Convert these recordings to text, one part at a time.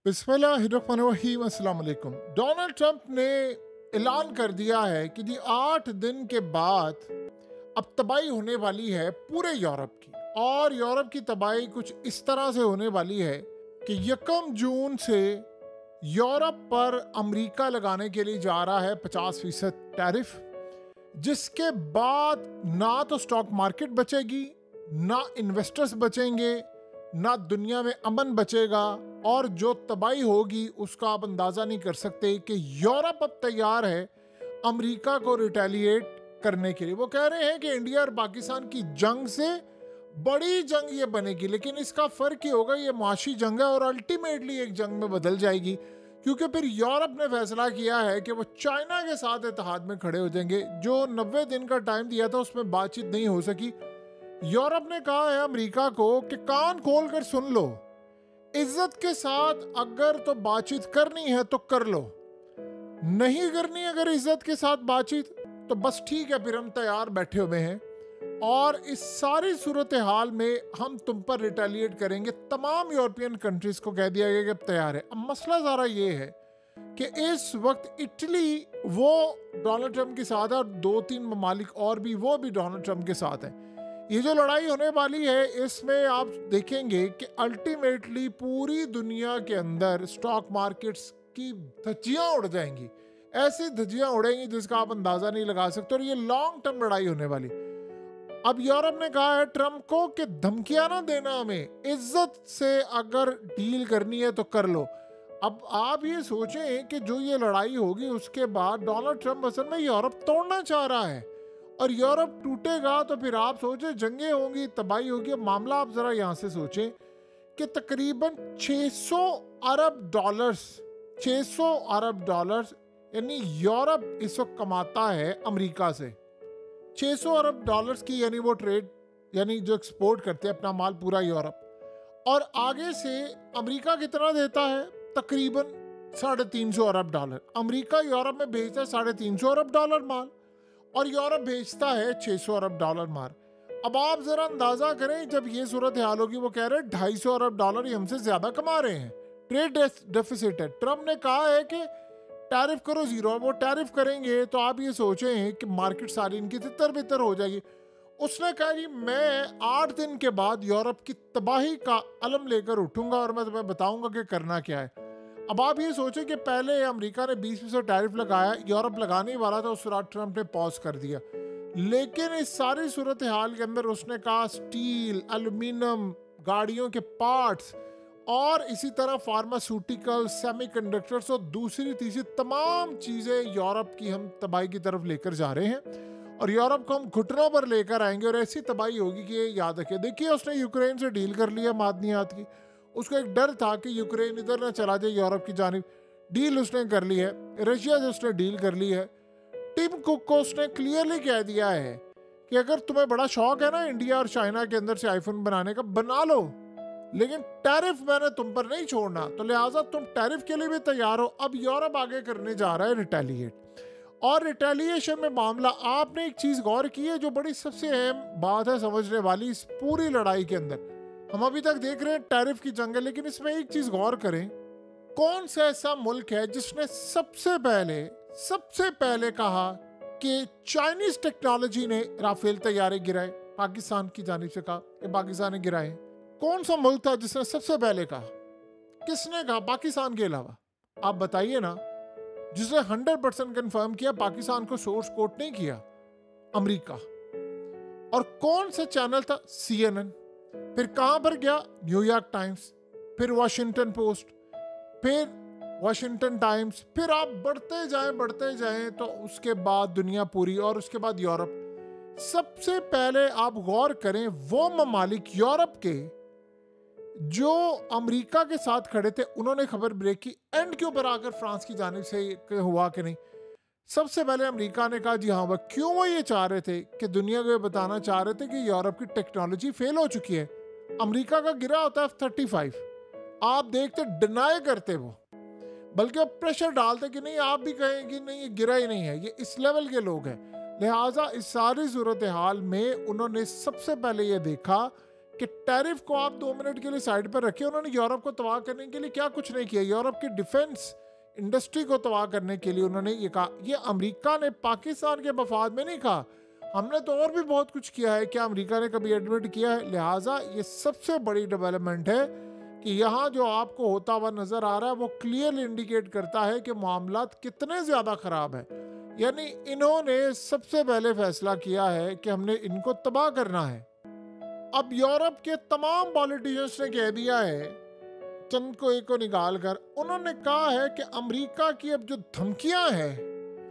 बिस्मिल्लाहिर्रहमानिर्रहीम। अस्सलाम वालेकुम। डोनाल्ड ट्रंप ने ऐलान कर दिया है कि जी 8 दिन के बाद अब तबाही होने वाली है पूरे यूरोप की। और यूरोप की तबाही कुछ इस तरह से होने वाली है कि 1 जून से यूरोप पर अमेरिका लगाने के लिए जा रहा है 50% टैरिफ, जिसके बाद ना तो स्टॉक मार्केट बचेगी, ना इन्वेस्टर्स बचेंगे, ना दुनिया में अमन बचेगा। और जो तबाही होगी उसका आप अंदाज़ा नहीं कर सकते कि यूरोप अब तैयार है अमेरिका को रिटेलिएट करने के लिए। वो कह रहे हैं कि इंडिया और पाकिस्तान की जंग से बड़ी जंग ये बनेगी, लेकिन इसका फ़र्क ये होगा, ये मुआशी जंग है और अल्टीमेटली एक जंग में बदल जाएगी, क्योंकि फिर यूरोप ने फैसला किया है कि वो चाइना के साथ इत्तेहाद में खड़े हो जाएंगे। जो 90 दिन का टाइम दिया था उसमें बातचीत नहीं हो सकी। यूरोप ने कहा है अमेरिका को कि कान खोल कर सुन लो, इज्जत के साथ अगर तो बातचीत करनी है तो कर लो, नहीं करनी अगर इज्जत के साथ बातचीत तो बस ठीक है, फिर हम तैयार बैठे हुए हैं। और इस सारी सूरत हाल में हम तुम पर रिटेलिएट करेंगे। तमाम यूरोपियन कंट्रीज को कह दिया गया कि अब तैयार है। अब मसला ज़रा ये है कि इस वक्त इटली वो डोनाल्ड ट्रंप के साथ है और 2-3 ममालिक और भी, वो भी डोनाल्ड ट्रंप के साथ हैं। ये जो लड़ाई होने वाली है इसमें आप देखेंगे कि अल्टीमेटली पूरी दुनिया के अंदर स्टॉक मार्केट्स की धज्जियां उड़ जाएंगी, ऐसी धज्जियां उड़ेंगी जिसका आप अंदाजा नहीं लगा सकते। और ये लॉन्ग टर्म लड़ाई होने वाली। अब यूरोप ने कहा है ट्रंप को कि धमकियां ना देना, हमें इज्जत से अगर डील करनी है तो कर लो। अब आप ये सोचें कि जो ये लड़ाई होगी उसके बाद डोनाल्ड ट्रंप असल में यूरोप तोड़ना चाह रहा है और यूरोप टूटेगा तो फिर आप सोचें जंगें होंगी, तबाही होगी। अब मामला आप जरा यहाँ से सोचें कि तकरीबन 600 अरब डॉलर्स यानी यूरोप इस वक्त कमाता है अमेरिका से 600 अरब डॉलर्स की, यानी वो ट्रेड, यानी जो एक्सपोर्ट करते हैं अपना माल पूरा यूरोप। और आगे से अमेरिका कितना देता है? तकरीबन 350 अरब डॉलर। अमेरिका यूरोप में भेजता है 350 अरब डॉलर माल और यूरोप भेजता है 600 अरब डॉलर माल। अब आप जरा अंदाजा करें, जब ये सूरत हाल होगी, वो कह रहे हैं 250 अरब डॉलर ही हमसे ज्यादा कमा रहे हैं, ट्रेड डेफिसिट है। ट्रंप ने कहा है कि टैरिफ करो जीरो। वो टैरिफ करेंगे तो आप ये सोचें कि मार्केट सारी इनकी तितर बितर हो जाएगी। उसने कहा जी मैं 8 दिन के बाद यूरोप की तबाही का अलम लेकर उठूंगा और मैं तुम्हें बताऊंगा कि करना क्या है। अब आप ये सोचें कि पहले अमेरिका ने 20% टैरिफ लगाया, यूरोप लगाने ही वाला था, उस रात ट्रंप ने पॉज कर दिया। लेकिन इस सारी सूरत हाल के अंदर उसने कहा स्टील, एल्यूमिनियम, गाड़ियों के पार्ट्स और इसी तरह फार्मास्यूटिकल, सेमीकंडक्टर्स और दूसरी तीसरी तमाम चीज़ें यूरोप की हम तबाही की तरफ लेकर जा रहे हैं और यूरोप को हम घुटनों पर लेकर आएंगे और ऐसी तबाही होगी कि ये याद रखिए। देखिए उसने यूक्रेन से डील कर लिया मादनियात की, उसको एक डर था कि यूक्रेन इधर ना चला जाए यूरोप की जानिब, डील उसने कर ली है। रशिया से उसने डील कर ली है। टिम कुक को उसने क्लियरली कह दिया है कि अगर तुम्हें बड़ा शौक है ना इंडिया और चाइना के अंदर से आईफोन बनाने का, बना लो, लेकिन टैरिफ मैंने तुम पर नहीं छोड़ना, तो लिहाजा तुम टैरिफ के लिए भी तैयार हो। अब यूरोप आगे करने जा रहा है रिटेलिएट। और रिटेलिएशन में मामला, आपने एक चीज़ गौर की है जो बड़ी सबसे अहम बात है समझने वाली इस पूरी लड़ाई के अंदर। हम अभी तक देख रहे हैं टैरिफ की जंग है, लेकिन इसमें एक चीज़ गौर करें, कौन सा ऐसा मुल्क है जिसने सबसे पहले कहा कि चाइनीज टेक्नोलॉजी ने राफेल तैयारे गिराए? पाकिस्तान की जानिब से कहा कि पाकिस्तान ने गिराए। कौन सा मुल्क था जिसने सबसे पहले कहा? किसने कहा पाकिस्तान के अलावा? आप बताइए ना। जिसने 100% कंफर्म किया, पाकिस्तान को सोर्स कोट नहीं किया, अमेरिका। और कौन सा चैनल था? CNN। फिर कहां पर गया? न्यूयॉर्क टाइम्स, फिर वॉशिंगटन पोस्ट, फिर वॉशिंगटन टाइम्स, फिर आप बढ़ते जाएं तो उसके बाद दुनिया पूरी और उसके बाद यूरोप। सबसे पहले आप गौर करें, वो ममालिक यूरोप के जो अमेरिका के साथ खड़े थे उन्होंने खबर ब्रेक की। एंड के ऊपर आकर फ्रांस की जानिब से हुआ कि नहीं, सबसे पहले अमेरिका ने कहा जी हाँ। वह क्यों? वो ये चाह रहे थे कि दुनिया को ये बताना चाह रहे थे कि यूरोप की टेक्नोलॉजी फेल हो चुकी है। अमेरिका का गिरा होता है F-35, आप देखते डिनाई करते वो, बल्कि अब प्रेशर डालते कि नहीं, आप भी कहें कि नहीं ये गिरा ही नहीं है। ये इस लेवल के लोग हैं। लिहाजा इस सारी सूरत हाल में उन्होंने सबसे पहले ये देखा कि टैरिफ को आप 2 मिनट के लिए साइड पर रखें। उन्होंने यूरोप को तबाह करने के लिए क्या कुछ नहीं किया, यूरोप की डिफेंस इंडस्ट्री को तबाह करने के लिए उन्होंने ये कहा। ये अमेरिका ने पाकिस्तान के मफाद में नहीं कहा, हमने तो और भी बहुत कुछ किया है, क्या अमेरिका ने कभी एडमिट किया है? लिहाजा ये सबसे बड़ी डेवलपमेंट है कि यहाँ जो आपको होता हुआ नजर आ रहा है वो क्लियरली इंडिकेट करता है कि मामलात कितने ज्यादा खराब है। यानी इन्होंने सबसे पहले फैसला किया है कि हमने इनको तबाह करना है। अब यूरोप के तमाम पॉलिटिशियंस ने कह दिया है, चंद को एक को निकाल कर, उन्होंने कहा है कि अमेरिका की अब जो धमकियां हैं,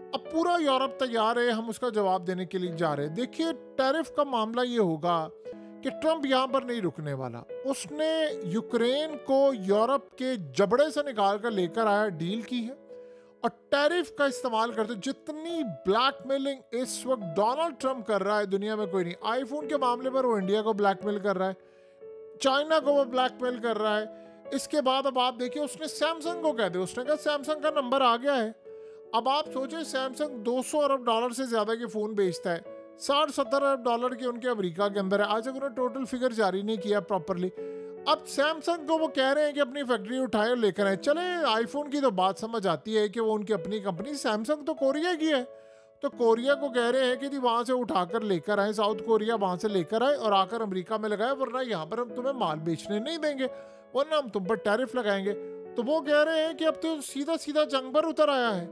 अब पूरा यूरोप तैयार है, हम उसका जवाब देने के लिए जा रहे हैं। देखिए टैरिफ का मामला ये होगा कि ट्रंप यहाँ पर नहीं रुकने वाला। उसने यूक्रेन को यूरोप के जबड़े से निकाल कर लेकर आया, डील की है, और टैरिफ का इस्तेमाल करते। जितनी ब्लैकमेलिंग इस वक्त डोनाल्ड ट्रंप कर रहा है दुनिया में कोई नहीं। आईफोन के मामले पर वो इंडिया को ब्लैकमेल कर रहा है, चाइना को वो ब्लैकमेल कर रहा है। इसके बाद अब आप देखिए उसने सैमसंग को कह दिया, उसने कहा सैमसंग का नंबर आ गया है। अब आप सोचें सैमसंग 200 अरब डॉलर से ज्यादा के फोन बेचता है, 60-70 अरब डॉलर के उनके अमेरिका के अंदर है। आज तक उन्होंने टोटल फिगर जारी नहीं किया प्रॉपरली। अब सैमसंग को वो कह रहे हैं कि अपनी फैक्ट्री उठाए और लेकर आए। चले आईफोन की तो बात समझ आती है कि वो उनकी अपनी कंपनी, सैमसंग तो कोरिया की है, तो कोरिया को कह रहे हैं कि जी वहाँ से उठाकर लेकर आए, साउथ कोरिया वहाँ से लेकर आए और आकर अमेरिका में लगाए, वरना यहाँ पर हम तुम्हें माल बेचने नहीं देंगे, वरना हम तुम पर टैरिफ लगाएंगे। तो वो कह रहे हैं कि अब तो सीधा सीधा जंग पर उतर आया है।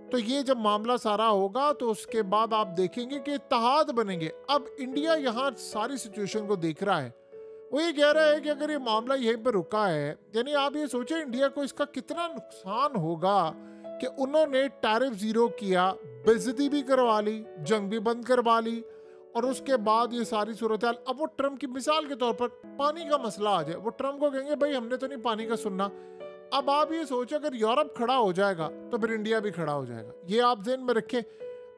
तो ये जब मामला सारा होगा तो उसके बाद आप देखेंगे कि इत्तेहाद बनेंगे। अब इंडिया यहाँ सारी सिचुएशन को देख रहा है, वो ये कह रहा है कि अगर ये मामला यहीं पर रुका है, यानी आप ये सोचें इंडिया को इसका कितना नुकसान होगा कि उन्होंने टैरिफ जीरो किया, बेइज्जती भी करवा ली, जंग भी बंद करवा ली, और उसके बाद ये सारी सूरत हाल। अब वो ट्रम्प की मिसाल के तौर पर पानी का मसला आ जाए, वो ट्रम्प को कहेंगे भाई हमने तो नहीं पानी का सुनना। अब आप ये सोचें अगर यूरोप खड़ा हो जाएगा तो फिर इंडिया भी खड़ा हो जाएगा, ये आप ज़हन में रखें।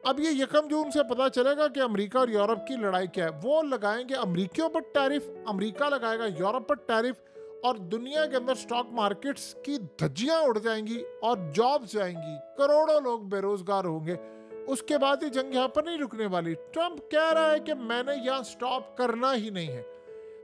अब ये 1 जून से पता चलेगा कि अमेरिका और यूरोप की लड़ाई क्या है। वो लगाएंगे अमेरिकियों पर टैरिफ, अमेरिका लगाएगा यूरोप पर टैरिफ, और दुनिया के अंदर स्टॉक मार्केट्स की धज्जियां उड़ जाएंगी और जॉब्स जाएंगी, करोड़ों लोग बेरोजगार होंगे। उसके बाद ये जंग यहाँ पर नहीं रुकने वाली। ट्रंप कह रहा है कि मैंने यहाँ स्टॉप करना ही नहीं है।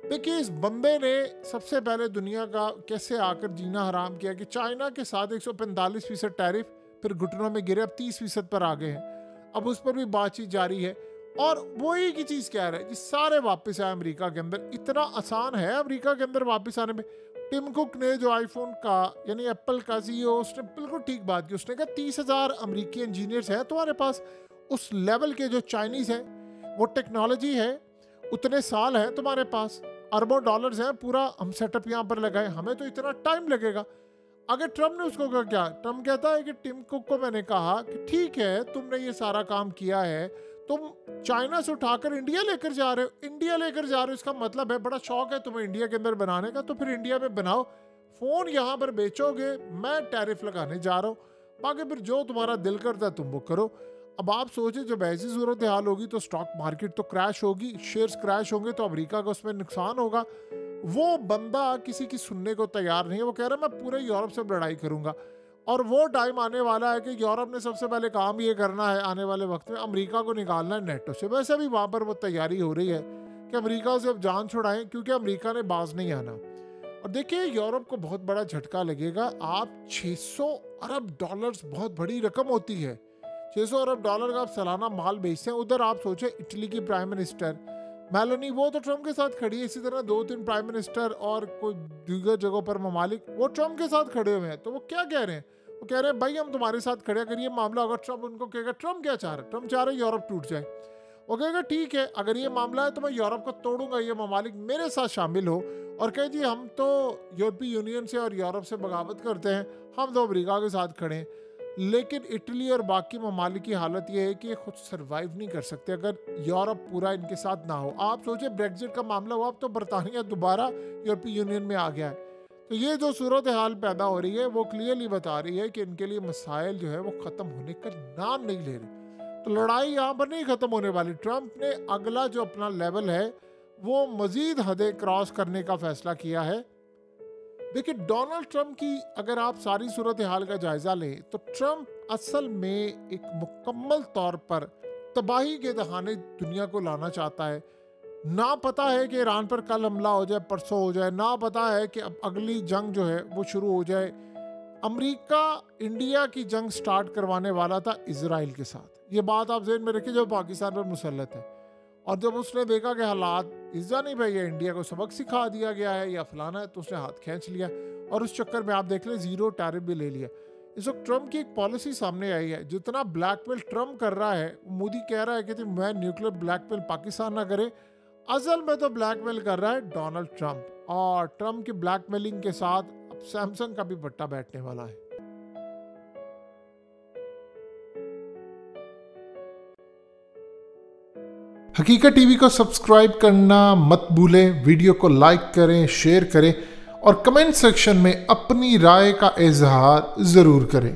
देखिए इस बंदे ने सबसे पहले दुनिया का कैसे आकर जीना हराम किया कि चाइना के साथ 145% टैरिफ, फिर घुटनों में गिरे, अब 30% पर आ गए हैं। अब उस पर भी बातचीत जारी है, और वही की चीज़ कह रहे हैं कि सारे वापस आए अमेरिका के अंदर। इतना आसान है अमेरिका के अंदर वापस आने में। टिम कुक ने जो आईफोन का यानी एप्पल का CEO, उसने बिल्कुल ठीक बात की। उसने कहा 30,000 अमेरिकी इंजीनियर्स हैं तुम्हारे पास, उस लेवल के जो चाइनीज़ हैं, वो टेक्नोलॉजी है, उतने साल हैं तुम्हारे पास, अरबों डॉलर्स हैं, पूरा हम सेटअप यहाँ पर लगाए, हमें तो इतना टाइम लगेगा। अगर ट्रम्प ने उसको कहा क्या, ट्रम्प कहता है कि टिम कुक को मैंने कहा कि ठीक है तुमने ये सारा काम किया है, तुम चाइना से उठाकर इंडिया लेकर जा रहे हो, इंडिया लेकर जा रहे हो, इसका मतलब है बड़ा शौक है तुम्हें इंडिया के अंदर बनाने का, तो फिर इंडिया में बनाओ, फ़ोन यहाँ पर बेचोगे, मैं टैरिफ लगाने जा रहा हूँ, बाकी फिर जो तुम्हारा दिल करता है तुम वो करो। अब आप सोचें जब ऐसी सूरत हाल होगी तो स्टॉक मार्केट तो क्रैश होगी, शेयर्स क्रैश होंगे, तो अमेरिका का उसमें नुकसान होगा। वो बंदा किसी की सुनने को तैयार नहीं है, वो कह रहा है मैं पूरे यूरोप से लड़ाई करूंगा। और वो टाइम आने वाला है कि यूरोप ने सबसे पहले काम ये करना है आने वाले वक्त में, अमेरिका को निकालना है नेटो से। वैसे भी वहाँ पर वो तैयारी हो रही है कि अमेरिका से अब जान छुड़ाएं, क्योंकि अमेरिका ने बाज नहीं आना। और देखिए यूरोप को बहुत बड़ा झटका लगेगा। आप 600 अरब डॉलर्स बहुत बड़ी रकम होती है, 600 अरब डॉलर का आप सालाना माल बेचते हैं। उधर आप सोचें इटली की प्राइम मिनिस्टर मेलोनी, वो तो ट्रम्प के साथ खड़ी है, इसी तरह 2-3 प्राइम मिनिस्टर और कोई दीगर जगहों पर ममालिक वो ट्रम्प के साथ खड़े हुए हैं। तो वो क्या कह रहे हैं, वो कह रहे हैं भाई हम तुम्हारे साथ खड़े, अगर ये मामला होगा ट्रम्प उनको कहेगा ट्रम्प क्या चाह रहा है, ट्रम्प चाह रहा है यूरोप टूट जाए। वो कहेगा ठीक है अगर ये मामला है तो मैं यूरोप को तोड़ूंगा, ये ममालिक मेरे साथ शामिल हो, और कहे जी हम तो यूरोपीय यूनियन से और यूरोप से बगावत करते हैं, हम तो अमेरिका के साथ खड़े हैं। लेकिन इटली और बाकी ममालिक की हालत ये है कि ये खुद सर्वाइव नहीं कर सकते अगर यूरोप पूरा इनके साथ ना हो। आप सोचिए ब्रेग्जिट का मामला हुआ, अब तो बरतानिया दोबारा यूरोपीय यूनियन में आ गया है। तो ये जो सूरत हाल पैदा हो रही है वो क्लियरली बता रही है कि इनके लिए मसाइल जो है वो ख़त्म होने का नाम नहीं ले रहे। तो लड़ाई यहाँ पर नहीं ख़त्म होने वाली। ट्रंप ने अगला जो अपना लेवल है वो मज़ीद हदें क्रॉस करने का फैसला किया है। देखिए डोनाल्ड ट्रंप की अगर आप सारी सूरत हाल का जायजा लें तो ट्रंप असल में एक मुकम्मल तौर पर तबाही के दहाने दुनिया को लाना चाहता है। ना पता है कि ईरान पर कल हमला हो जाए, परसों हो जाए, ना पता है कि अब अगली जंग जो है वो शुरू हो जाए। अमेरिका इंडिया की जंग स्टार्ट करवाने वाला था इजराइल के साथ। ये बात आप ज़हन में रखिए जो पाकिस्तान पर मुसल्लत है। और जब उसने देखा कि हालात इज़ा नहीं भाई, ये इंडिया को सबक सिखा दिया गया है या फलाना है, तो उसने हाथ खींच लिया और उस चक्कर में आप देख लें ज़ीरो टैरिफ भी ले लिया। इस वक्त ट्रम्प की एक पॉलिसी सामने आई है, जितना ब्लैकमेल ट्रम्प कर रहा है, मोदी कह रहा है कि मैं न्यूक्लियर ब्लैकमेल पाकिस्तान ना करे, असल में तो ब्लैकमेल कर रहा है डोनाल्ड ट्रम्प। और ट्रम्प की ब्लैकमेलिंग के साथ अब सैमसंग का भी पट्टा बैठने वाला है। हकीकत टीवी को सब्सक्राइब करना मत भूलें, वीडियो को लाइक करें, शेयर करें और कमेंट सेक्शन में अपनी राय का इजहार ज़रूर करें।